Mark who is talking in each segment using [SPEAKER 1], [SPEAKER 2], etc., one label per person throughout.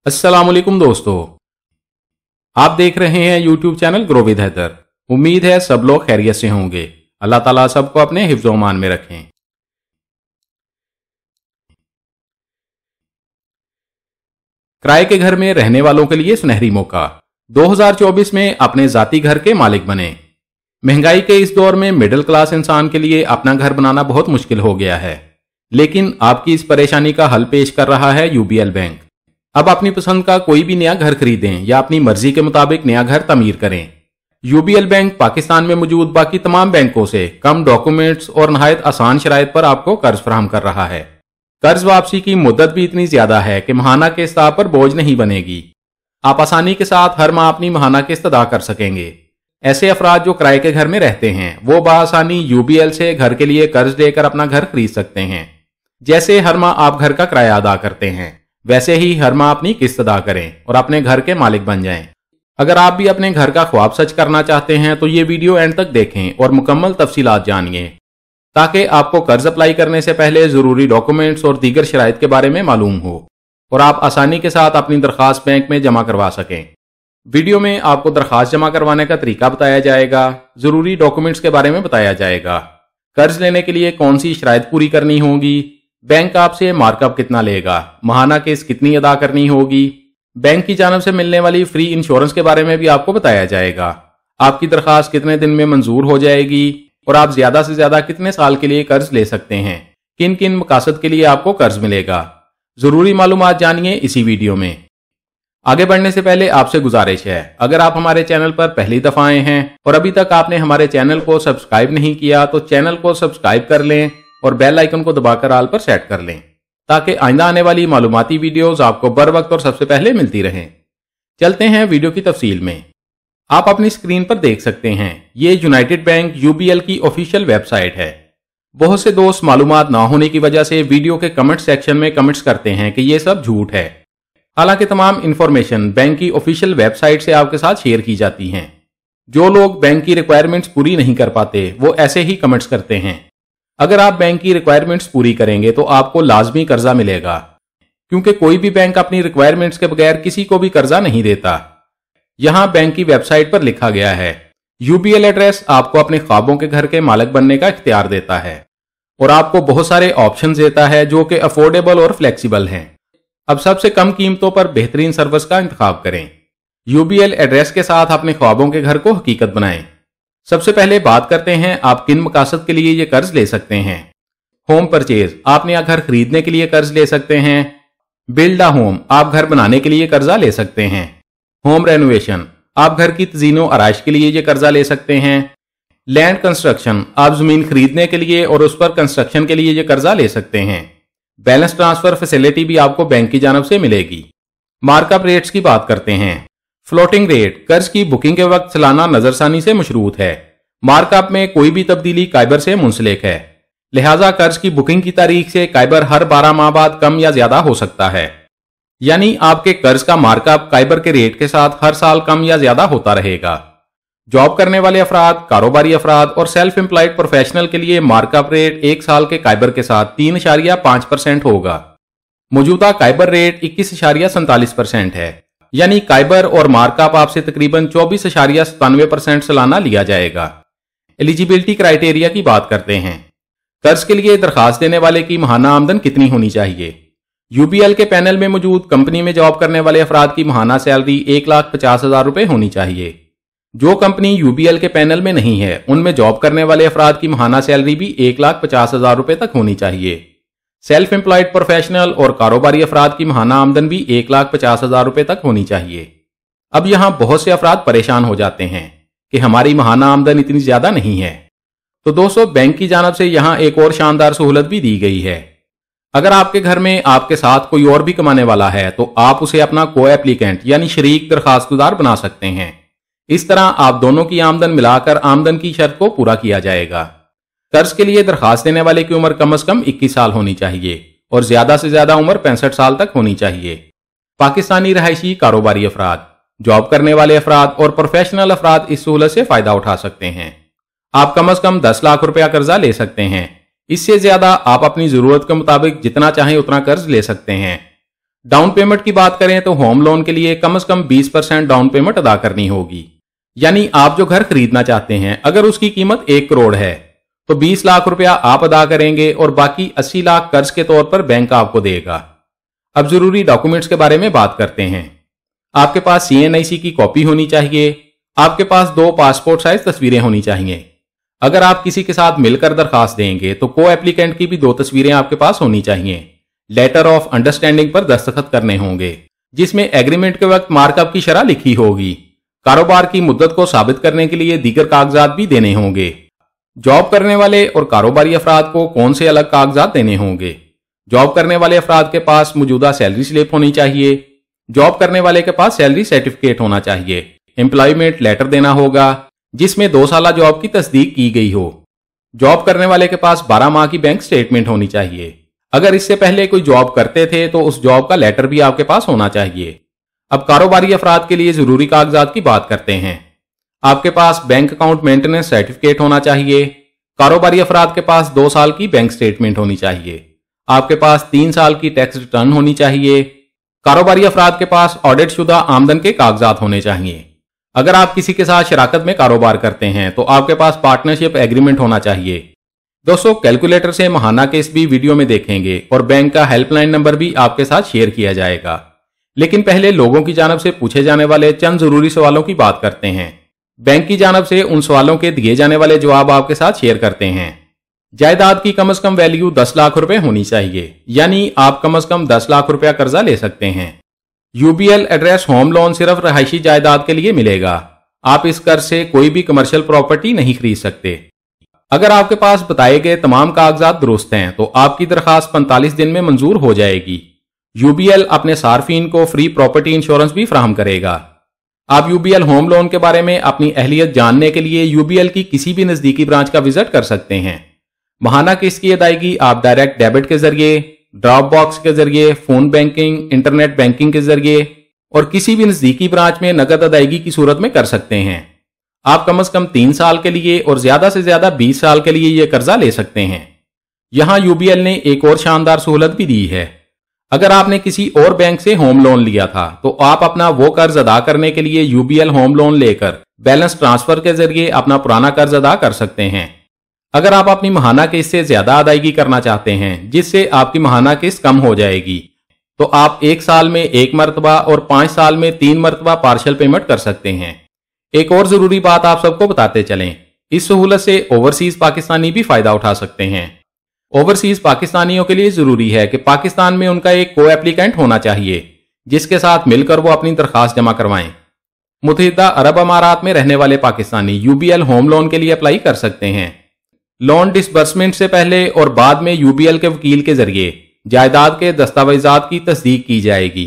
[SPEAKER 1] अस्सलाम वालेकुम दोस्तों, आप देख रहे हैं YouTube channel grow with Haider. उम्मीद है सब लोग खैरियत से होंगे। अल्लाह ताला सबको अपने हिफ्ज़-ओ अमान में रखें। किराए के घर में रहने वालों के लिए सुनहरी मौका। 2024 में अपने जाती घर के मालिक बने। महंगाई के इस दौर में मिडिल क्लास इंसान के लिए अपना घर बनाना बहुत मुश्किल हो गया है, लेकिन आपकी इस परेशानी का हल पेश कर रहा है यूबीएल बैंक। अब अपनी पसंद का कोई भी नया घर खरीदें या अपनी मर्जी के मुताबिक नया घर तमीर करें। यूबीएल बैंक पाकिस्तान में मौजूद बाकी तमाम बैंकों से कम डॉक्यूमेंट्स और नहायत आसान शराइत पर आपको कर्ज फराहम कर रहा है। कर्ज वापसी की मुद्दत भी इतनी ज्यादा है कि माहाना किस्त आप पर बोझ नहीं बनेगी। आप आसानी के साथ हर माह अपनी माहाना किस्त अदा कर सकेंगे। ऐसे अफराद जो किराए के घर में रहते हैं वो बआसानी यूबीएल से घर के लिए कर्ज लेकर अपना घर खरीद सकते हैं। जैसे हर माह आप घर का किराया अदा करते हैं, वैसे ही हर माह अपनी किस्त अदा करें और अपने घर के मालिक बन जाएं। अगर आप भी अपने घर का ख्वाब सच करना चाहते हैं तो ये वीडियो एंड तक देखें और मुकम्मल तफसीलात जानिए, ताकि आपको कर्ज अप्लाई करने से पहले जरूरी डॉक्यूमेंट्स और दीगर शराइत के बारे में मालूम हो और आप आसानी के साथ अपनी दरख्वास्त बैंक में जमा करवा सकें। वीडियो में आपको दरख्वास्त जमा करवाने का तरीका बताया जाएगा, जरूरी डॉक्यूमेंट्स के बारे में बताया जाएगा, कर्ज लेने के लिए कौन सी शराइत पूरी करनी होगी, बैंक आपसे मार्कअप कितना लेगा, माहाना किस्त कितनी अदा करनी होगी, बैंक की जानब से मिलने वाली फ्री इंश्योरेंस के बारे में भी आपको बताया जाएगा, आपकी दरख्वास्त कितने दिन में मंजूर हो जाएगी और आप ज्यादा से ज्यादा कितने साल के लिए कर्ज ले सकते हैं, किन किन मकासद के लिए आपको कर्ज मिलेगा। जरूरी मालूमात जानिए इसी वीडियो में। आगे बढ़ने से पहले आपसे गुजारिश है, अगर आप हमारे चैनल पर पहली दफा आए हैं और अभी तक आपने हमारे चैनल को सब्सक्राइब नहीं किया तो चैनल को सब्सक्राइब कर लें और बेल आइकन को दबाकर ऑल पर सेट कर लें, ताकि आइंदा आने वाली मालूमाती वीडियोस आपको बर वक्त और सबसे पहले मिलती रहें। चलते हैं वीडियो की तफसील में। आप अपनी स्क्रीन पर देख सकते हैं, ये यूनाइटेड बैंक यूबीएल की ऑफिशियल वेबसाइट है। बहुत से दोस्त मालूमात ना होने की वजह से वीडियो के कमेंट सेक्शन में कमेंट्स करते हैं कि ये सब झूठ है। हालांकि तमाम इंफॉर्मेशन बैंक की ऑफिशियल वेबसाइट से आपके साथ शेयर की जाती हैं। जो लोग बैंक की रिक्वायरमेंट्स पूरी नहीं कर पाते वो ऐसे ही कमेंट्स करते हैं। अगर आप बैंक की रिक्वायरमेंट्स पूरी करेंगे तो आपको लाजमी कर्जा मिलेगा, क्योंकि कोई भी बैंक अपनी रिक्वायरमेंट्स के बगैर किसी को भी कर्जा नहीं देता। यहां बैंक की वेबसाइट पर लिखा गया है, यूबीएल एड्रेस आपको अपने ख्वाबों के घर के मालिक बनने का इख्तियार देता है और आपको बहुत सारे ऑप्शंस देता है जो कि अफोर्डेबल और फ्लेक्सिबल हैं। अब सबसे कम कीमतों पर बेहतरीन सर्विस का इंतखाब करें। यूबीएल एड्रेस के साथ अपने ख्वाबों के घर को हकीकत बनाएं। सबसे पहले बात करते हैं आप किन मकासद के लिए ये कर्ज ले सकते हैं। होम परचेज, आप नया घर खरीदने के लिए कर्ज ले सकते हैं। बिल्ड अ होम, आप घर बनाने के लिए कर्जा ले सकते हैं। होम रेनोवेशन, आप घर की तज़ीनो आराइश के लिए ये कर्जा ले सकते हैं। लैंड कंस्ट्रक्शन, आप जमीन खरीदने के लिए और उस पर कंस्ट्रक्शन के लिए ये कर्जा ले सकते हैं। बैलेंस ट्रांसफर फैसिलिटी भी आपको बैंक की जानब से मिलेगी। मार्कअप रेट्स की बात करते हैं। फ्लोटिंग रेट, कर्ज की बुकिंग के वक्त सालाना नजरसानी से मशरूत है। मार्कअप में कोई भी तब्दीली काइबर से मुंसलिक है, लिहाजा कर्ज की बुकिंग की तारीख से काइबर हर 12 माह बाद कम या ज्यादा हो सकता है। यानी आपके कर्ज का मार्कअप काइबर के रेट के साथ हर साल कम या ज्यादा होता रहेगा। जॉब करने वाले अफराद, कारोबारी अफराद और सेल्फ एम्प्लॉयड प्रोफेशनल के लिए मार्कअप रेट एक साल के काइबर के साथ 3.5% होगा। मौजूदा काइबर रेट 21.47% है, यानी काइबर और मार्कअप आपसे तकरीबन 24.97% सालाना लिया जाएगा। एलिजिबिलिटी क्राइटेरिया की बात करते हैं। कर्ज के लिए दरखास्त देने वाले की माहाना आमदन कितनी होनी चाहिए। यूबीएल के पैनल में मौजूद कंपनी में जॉब करने वाले अफराद की माहाना सैलरी 1,50,000 रुपए होनी चाहिए। जो कंपनी यूबीएल के पैनल में नहीं है उनमें जॉब करने वाले अफराद की माहाना सैलरी भी 1,50,000 रुपए तक होनी चाहिए। सेल्फ एम्प्लॉयड प्रोफेशनल और कारोबारी अफराद की माहाना आमदन भी 1,50,000 रुपए तक होनी चाहिए। अब यहां बहुत से अफराद परेशान हो जाते हैं कि हमारी माहाना आमदन इतनी ज्यादा नहीं है। तो दोस्तों, बैंक की जानब से यहां एक और शानदार सहूलत भी दी गई है। अगर आपके घर में आपके साथ कोई और भी कमाने वाला है तो आप उसे अपना को एप्लीकेंट यानी शरीक दरखास्तगुजार बना सकते हैं। इस तरह आप दोनों की आमदन मिलाकर आमदन की शर्त को पूरा किया जाएगा। कर्ज के लिए दरखास्त देने वाले की उम्र कम से कम 21 साल होनी चाहिए और ज्यादा से ज्यादा उम्र 65 साल तक होनी चाहिए। पाकिस्तानी रहायशी, कारोबारी अफराद, जॉब करने वाले अफराद और प्रोफेशनल अफराद इस सहूलत से फायदा उठा सकते हैं। आप कम से कम 10 लाख रुपया कर्जा ले सकते हैं। इससे ज्यादा आप अपनी जरूरत के मुताबिक जितना चाहें उतना कर्ज ले सकते हैं। डाउन पेमेंट की बात करें तो होम लोन के लिए कम से कम 20% डाउन पेमेंट अदा करनी होगी। यानी आप जो घर खरीदना चाहते हैं, अगर उसकी कीमत 1 करोड़ है तो 20 लाख रुपया आप अदा करेंगे और बाकी 80 लाख कर्ज के तौर पर बैंक आपको देगा। अब जरूरी डॉक्यूमेंट्स के बारे में बात करते हैं। आपके पास CNIC की कॉपी होनी चाहिए। आपके पास 2 पासपोर्ट साइज तस्वीरें होनी चाहिए। अगर आप किसी के साथ मिलकर दरखास्त देंगे तो को एप्लीकेंट की भी 2 तस्वीरें आपके पास होनी चाहिए। लेटर ऑफ अंडरस्टैंडिंग पर दस्तखत करने होंगे, जिसमें एग्रीमेंट के वक्त मार्कअप की शरह लिखी होगी। कारोबार की मुद्दत को साबित करने के लिए दीगर कागजात भी देने होंगे। जॉब करने वाले और कारोबारी अफराद को कौन से अलग कागजात देने होंगे? जॉब करने वाले अफराद के पास मौजूदा सैलरी स्लिप होनी चाहिए। जॉब करने वाले के पास सैलरी सर्टिफिकेट होना चाहिए। एम्प्लॉयमेंट लेटर देना होगा, जिसमें 2 साल जॉब की तस्दीक की गई हो। जॉब करने वाले के पास 12 माह की बैंक स्टेटमेंट होनी चाहिए। अगर इससे पहले कोई जॉब करते थे तो उस जॉब का लेटर भी आपके पास होना चाहिए। अब कारोबारी अफराद के लिए जरूरी कागजात की बात करते हैं। आपके पास बैंक अकाउंट मेंटेनेंस सर्टिफिकेट होना चाहिए। कारोबारी अफराद के पास 2 साल की बैंक स्टेटमेंट होनी चाहिए। आपके पास 3 साल की टैक्स रिटर्न होनी चाहिए। कारोबारी अफराद के पास ऑडिट शुदा आमदन के कागजात होने चाहिए। अगर आप किसी के साथ शराकत में कारोबार करते हैं तो आपके पास पार्टनरशिप एग्रीमेंट होना चाहिए। दोस्तों, कैलकुलेटर से महाना केस भी वीडियो में देखेंगे और बैंक का हेल्पलाइन नंबर भी आपके साथ शेयर किया जाएगा। लेकिन पहले लोगों की जानब से पूछे जाने वाले चंद जरूरी सवालों की बात करते हैं। बैंक की जानब से उन सवालों के दिए जाने वाले जवाब आपके साथ शेयर करते हैं। जायदाद की कम से कम वैल्यू 10 लाख रुपए होनी चाहिए, यानी आप कम से कम 10 लाख रुपया कर्जा ले सकते हैं। UBL एड्रेस होम लोन सिर्फ रहायशी जायदाद के लिए मिलेगा। आप इस कर्ज से कोई भी कमर्शियल प्रॉपर्टी नहीं खरीद सकते। अगर आपके पास बताए गए तमाम कागजात दुरुस्त हैं तो आपकी दरखास्त 45 दिन में मंजूर हो जाएगी। UBL अपने सार्फिन को फ्री प्रॉपर्टी इंश्योरेंस भी फराहम करेगा। आप UBL होम लोन के बारे में अपनी अहलियत जानने के लिए UBL की किसी भी नजदीकी ब्रांच का विजिट कर सकते हैं। महाना किस्त की अदायगी आप डायरेक्ट डेबिट के जरिए, ड्रॉप बॉक्स के जरिए, फोन बैंकिंग, इंटरनेट बैंकिंग के जरिए और किसी भी नजदीकी ब्रांच में नकद अदायगी की सूरत में कर सकते हैं। आप कम से कम 3 साल के लिए और ज्यादा से ज्यादा 20 साल के लिए यह कर्जा ले सकते हैं। यहां UBL ने एक और शानदार सहूलत भी दी है। अगर आपने किसी और बैंक से होम लोन लिया था तो आप अपना वो कर्ज अदा करने के लिए UBL होम लोन लेकर बैलेंस ट्रांसफर के जरिए अपना पुराना कर्ज अदा कर सकते हैं। अगर आप अपनी महाना किस्त से ज्यादा अदायगी करना चाहते हैं जिससे आपकी महाना किस्त कम हो जाएगी, तो आप 1 साल में 1 मरतबा और 5 साल में 3 मरतबा पार्शियल पेमेंट कर सकते हैं। एक और जरूरी बात आप सबको बताते चलें, इस सहूलत से ओवरसीज पाकिस्तानी भी फायदा उठा सकते हैं। ओवरसीज पाकिस्तानियों के लिए जरूरी है कि पाकिस्तान में उनका एक को एप्लीकेंट होना चाहिए जिसके साथ मिलकर वो अपनी दरखास्त जमा करवाएं। मुत्तहिदा अरब अमारात में रहने वाले पाकिस्तानी UBL होम लोन के लिए अप्लाई कर सकते हैं। लोन डिसबर्समेंट से पहले और बाद में UBL के वकील के जरिए जायदाद के दस्तावेजात की तस्दीक की जाएगी।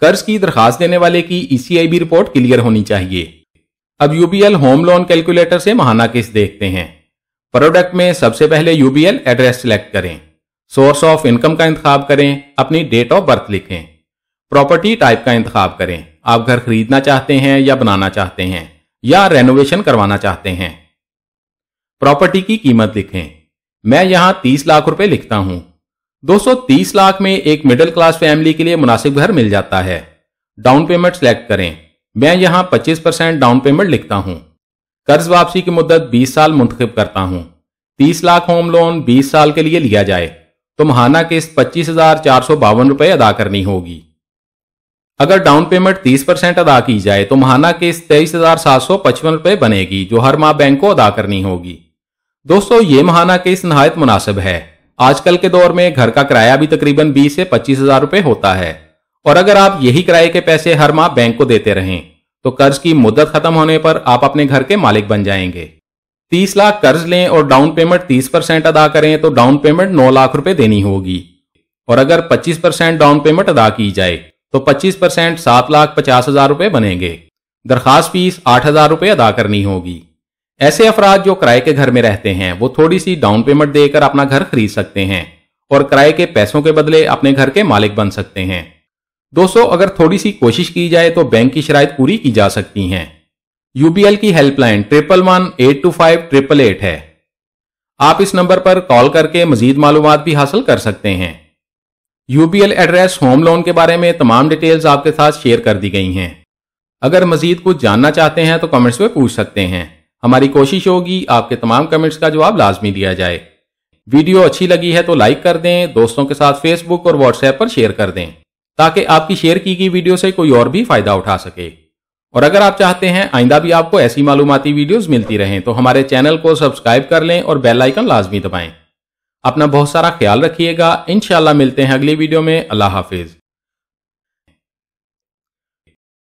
[SPEAKER 1] कर्ज की दरखास्त देने वाले की ECIB रिपोर्ट क्लियर होनी चाहिए। अब UBL होम लोन कैलकुलेटर से महाना किस्त देखते हैं। प्रोडक्ट में सबसे पहले UBL एड्रेस सिलेक्ट करें, सोर्स ऑफ इनकम का इंतखाब करें, अपनी डेट ऑफ बर्थ लिखें, प्रॉपर्टी टाइप का इंतखाब करें, आप घर खरीदना चाहते हैं या बनाना चाहते हैं या रेनोवेशन करवाना चाहते हैं। प्रॉपर्टी की कीमत लिखें, मैं यहां 30 लाख रुपए लिखता हूं। दोस्तों, 30 लाख में एक मिडिल क्लास फैमिली के लिए मुनासिब घर मिल जाता है। डाउन पेमेंट सिलेक्ट करें, मैं यहां 25% डाउन पेमेंट लिखता हूं। कर्ज वापसी की मुद्दत 20 साल मुंतखब करता हूं। 30 लाख होम लोन 20 साल के लिए लिया जाए तो महाना किस्त 25,452 रुपए अदा करनी होगी। अगर डाउन पेमेंट 30% अदा की जाए तो महाना किस्त 23,755 रुपए बनेगी जो हर माह बैंक को अदा करनी होगी। दोस्तों, ये महाना किस्त नहायत मुनासिब है। आजकल के दौर में घर का किराया भी तकरीबन 20 से 25,000 रुपए होता है और अगर आप यही किराए के पैसे हर माह बैंक को देते रहें तो कर्ज की मुद्दत खत्म होने पर आप अपने घर के मालिक बन जाएंगे। 30 लाख कर्ज लें और डाउन पेमेंट 30% अदा करें तो डाउन पेमेंट 9 लाख रुपए देनी होगी और अगर 25% डाउन पेमेंट अदा की जाए तो 25% 7,50,000 रुपए बनेंगे। दरखास्त फीस 8,000 रुपए अदा करनी होगी। ऐसे अफराद जो किराए के घर में रहते हैं वो थोड़ी सी डाउन पेमेंट देकर अपना घर खरीद सकते हैं और किराए के पैसों के बदले अपने घर के मालिक बन सकते हैं। दोस्तों, अगर थोड़ी सी कोशिश की जाए तो बैंक की शराइत पूरी की जा सकती हैं। UBL की हेल्पलाइन 11182588 है। आप इस नंबर पर कॉल करके मजीद मालूमात भी हासिल कर सकते हैं। UBL ایڈریس ہوم لون کے بارے میں تمام ڈیٹیلز آپ کے ساتھ شیئر کر دی گئی ہیں۔ اگر مزید کچھ جاننا چاہتے ہیں تو کمنٹس میں پوچھ سکتے ہیں، ہماری کوشش ہوگی آپ کے تمام کمنٹس کا جواب لازمی دیا جائے۔ ویڈیو اچھی لگی ہے تو لائک کر دیں، دوستوں کے ساتھ فیس بک اور واٹس ایپ پر شیئر کر دیں تاکہ آپ کی شیئر کی گئی ویڈیو سے کوئی اور بھی فائدہ اٹھا سکے۔ اور اگر آپ چاہتے ہیں آئندہ بھی آپ کو ایسی معلوماتی ویڈیوز ملتی رہیں تو ہمارے چینل کو سبسکرائب کر لیں اور بیل آئیکن لازمی دبائیں۔ اپنا بہت سارا خیال رکھیے گا، انشاءاللہ ملتے ہیں اگلی ویڈیو میں۔ اللہ حافظ۔